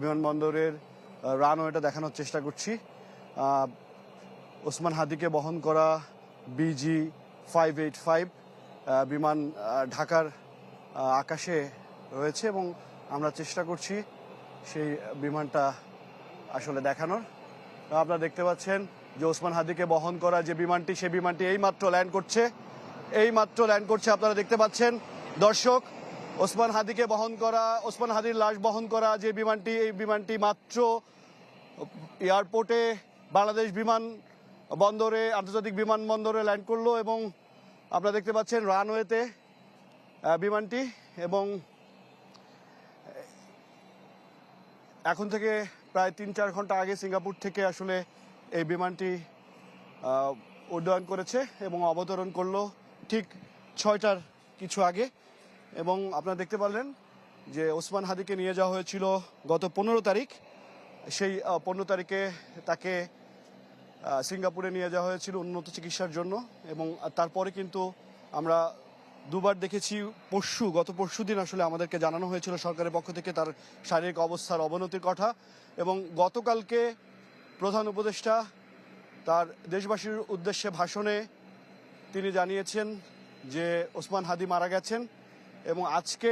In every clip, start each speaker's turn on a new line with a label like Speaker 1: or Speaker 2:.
Speaker 1: বিমানবন্দরের রানওয়েটা দেখানোর চেষ্টা করছি। ওসমান হাদিকে বহন করা BG-585 বিমান ঢাকার আকাশে রয়েছে এবং আমরা চেষ্টা করছি সেই বিমানটা আসলে দেখানোর। আপনারা দেখতে পাচ্ছেন যে ওসমান হাদিকে বহন করা যে বিমানটি, সেই বিমানটি এইমাত্র ল্যান্ড করছে। আপনারা দেখতে পাচ্ছেন দর্শক, ওসমান হাদিকে বহন করা, ওসমান হাদির লাশ বহন করা যে বিমানটি, এই বিমানটি মাত্র এয়ারপোর্টে বাংলাদেশ আন্তর্জাতিক বিমানবন্দরে ল্যান্ড করলো এবং আপনারা দেখতে পাচ্ছেন রানওয়েতে বিমানটি। এবং এখন থেকে প্রায় 3-4 ঘন্টা আগে সিঙ্গাপুর থেকে আসলে এই বিমানটি উড্ডয়ন করেছে এবং অবতরণ করলো ঠিক 6টার কিছু আগে। এবং আপনারা দেখতে পারলেন যে ওসমান হাদিকে নিয়ে যাওয়া হয়েছিল গত 15 তারিখ। সেই 15 তারিখে তাকে সিঙ্গাপুরে নিয়ে যাওয়া হয়েছিল উন্নত চিকিৎসার জন্য এবং তারপরে কিন্তু আমরা দুবার দেখেছি। গত পরশু দিন আসলে আমাদেরকে জানানো হয়েছিল সরকারের পক্ষ থেকে তার শারীরিক অবস্থার অবনতির কথা এবং গতকালকে প্রধান উপদেষ্টা তার দেশবাসীর উদ্দেশ্যে ভাষণে তিনি জানিয়েছেন যে ওসমান হাদি মারা গেছেন এবং আজকে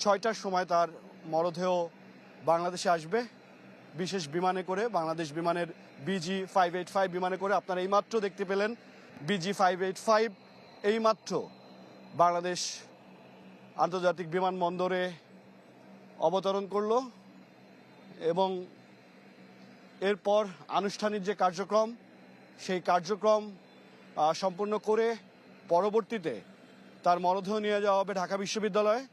Speaker 1: 6টার সময় তার মরদেহ বাংলাদেশে আসবে বিশেষ বিমানে করে, বাংলাদেশ বিমানের BG-585 বিমানে করে। আপনারা এইমাত্র দেখতে পেলেন BG-585 এইমাত্র বাংলাদেশ আন্তর্জাতিক বিমানবন্দরে অবতরণ করলো এবং এরপর আনুষ্ঠানিক যে কার্যক্রম, সেই কার্যক্রম সম্পূর্ণ করে পরবর্তীতে তার মরদেহ নিয়ে যাওয়া হবে ঢাকা বিশ্ববিদ্যালয়ে।